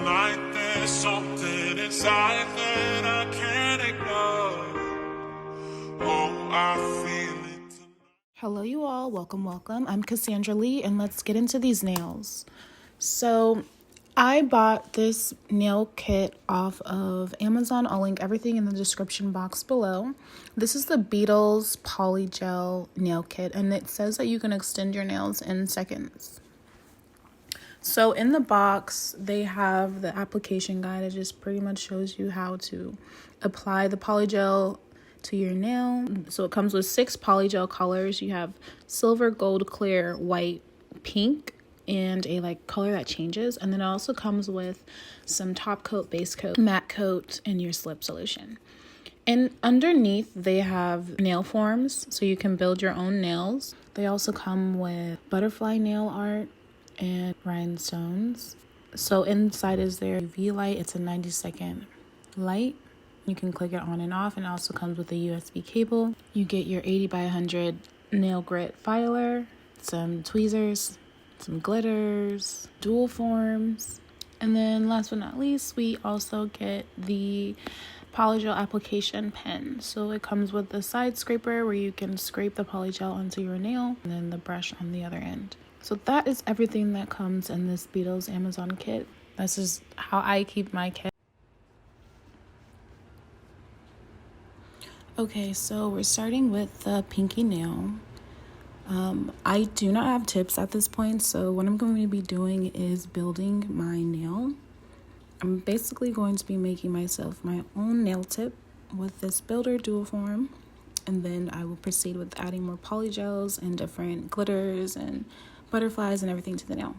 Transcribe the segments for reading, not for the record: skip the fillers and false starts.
Tonight there's something inside that I can't ignore. Oh, I feel it tonight. Hello you all, welcome. I'm Cassandra Lee and let's get into these nails. So I bought this nail kit off of Amazon. I'll link everything in the description box below. This is the Beetles Polygel nail kit and it says that you can extend your nails in seconds. So in the box, they have the application guide. It just pretty much shows you how to apply the polygel to your nail. So it comes with 6 polygel colors. You have silver, gold, clear, white, pink, and a color that changes. And then it also comes with some top coat, base coat, matte coat, and your slip solution. And underneath, they have nail forms, so you can build your own nails. They also come with butterfly nail art and rhinestones. So inside is their UV light. It's a 90-second light. You can click it on and off, and it also comes with a USB cable. You get your 80 by 100 nail grit filer, some tweezers, some glitters, dual forms, and then last but not least, we also get the polygel application pen. So it comes with the side scraper where you can scrape the polygel onto your nail, and then the brush on the other end. So that is everything that comes in this Beetles Amazon kit. This is how I keep my kit. Okay, so we're starting with the pinky nail. I do not have tips at this point, so what I'm going to be doing is building my nail. I'm basically going to be making myself my own nail tip with this builder dual form, and then I will proceed with adding more polygels and different glitters and butterflies and everything to the nail.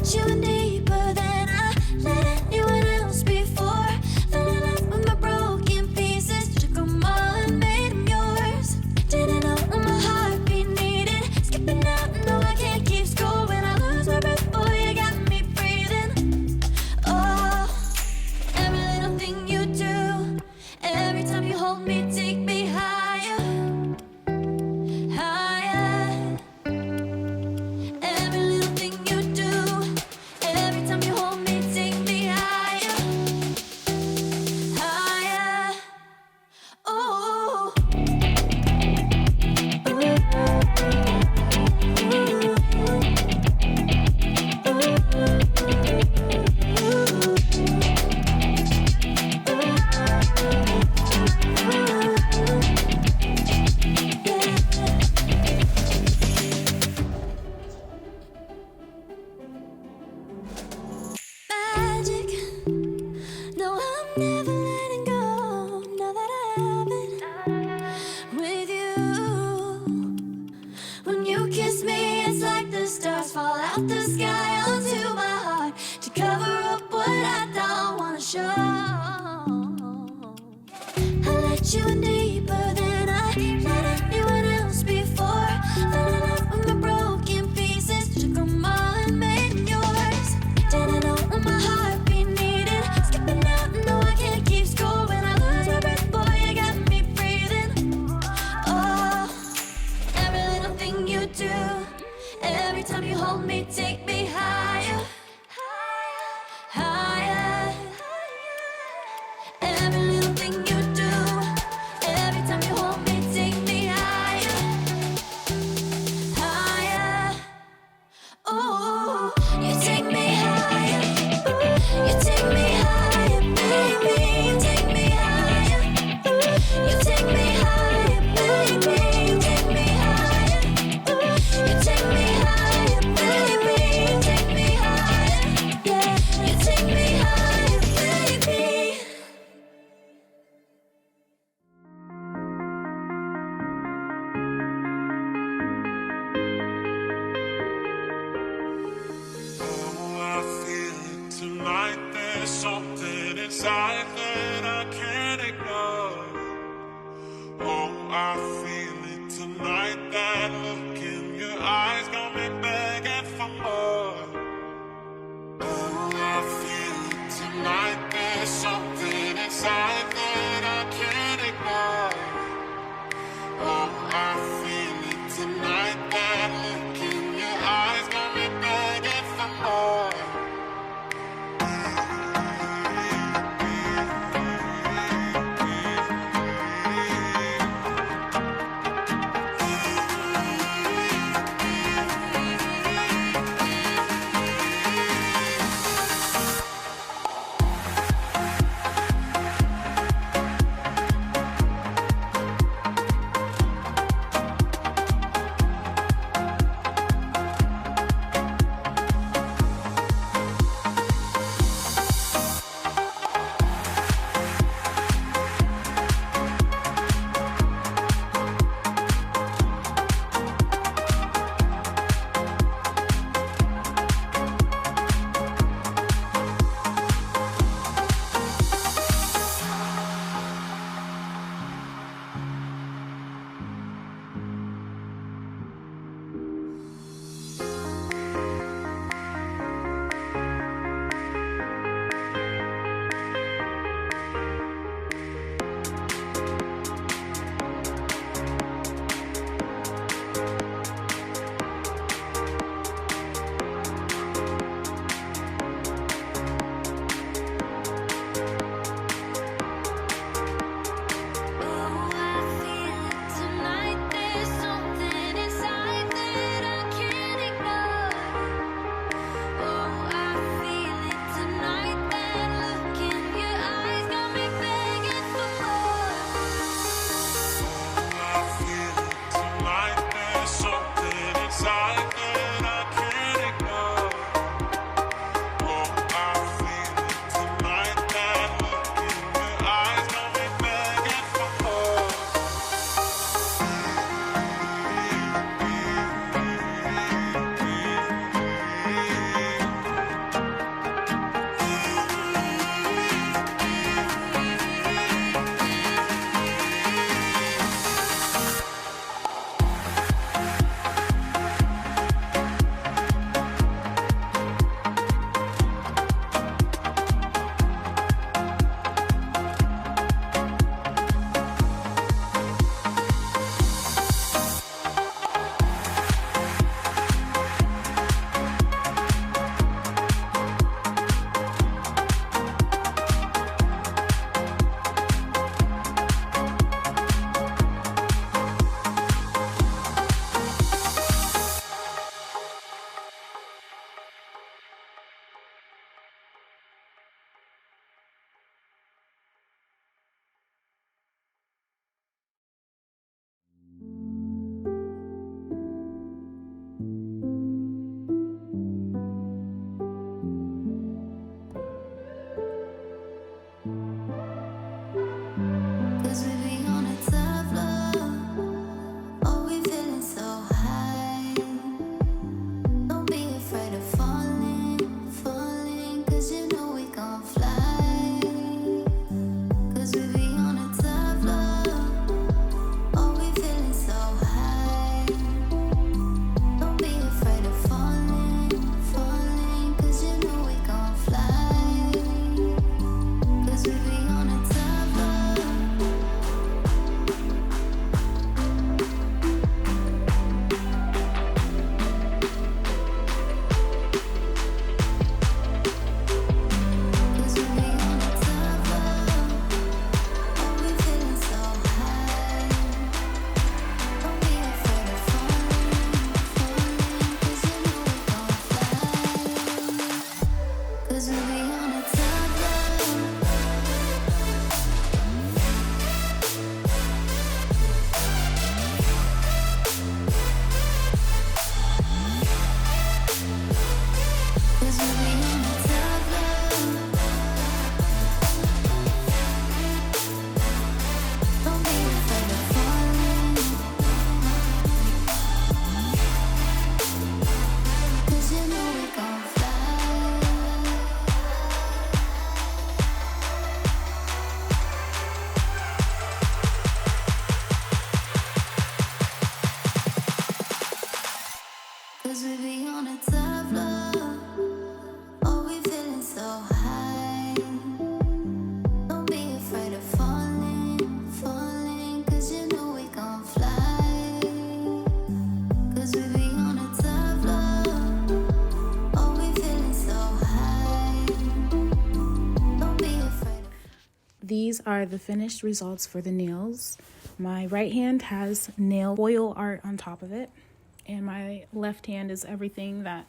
let you in deeper than I let anyone else before. Fell in love with my broken pieces, took them all and made them yours. Didn't know what my heartbeat needed, skipping out, no I can't keep score. When I lose my breath, boy, you got me breathing. Oh, every little thing you do, every time you hold me, take me higher, higher. Every little thing you do, every time you hold me, take me higher, higher. Oh, magic. No, I'm never letting go. Now that I have it with you. When you kiss me, it's like the stars fall out the sky onto my heart to cover up what I don't wanna show. I let you in deeper than I let anyone else before. Fell in love with my broken pieces, took them all and made them yours. Didn't know what my heartbeat needed, skipping out, no I can't keep score. When I lose my breath, boy, you got me breathing. Oh, every little thing you do, every time you hold me, take me higher, higher. Every little thing you do, every time you hold me, take me higher, higher. Oh, you take me higher, you take me higher, baby, you take me higher, you take me higher, baby, you take me higher, you take me higher, baby, you take me higher, yeah, you take me higher, baby. Oh, I feel it tonight. There's something inside that I can't ignore. Oh, I feel it tonight. That look in your eyes got me begging for more. Oh, I feel it tonight. There's something inside that I can't ignore. Oh, I feel it tonight. That look in your eyes got me begging for more. these are the finished results for the nails. My right hand has nail foil art on top of it, and my left hand is everything that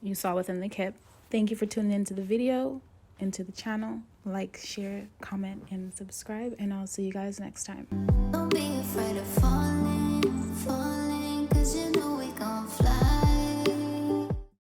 you saw within the kit. Thank you for tuning into the video and to the channel. Like, share, comment, and subscribe, and I'll see you guys next time. Don't be afraid of falling.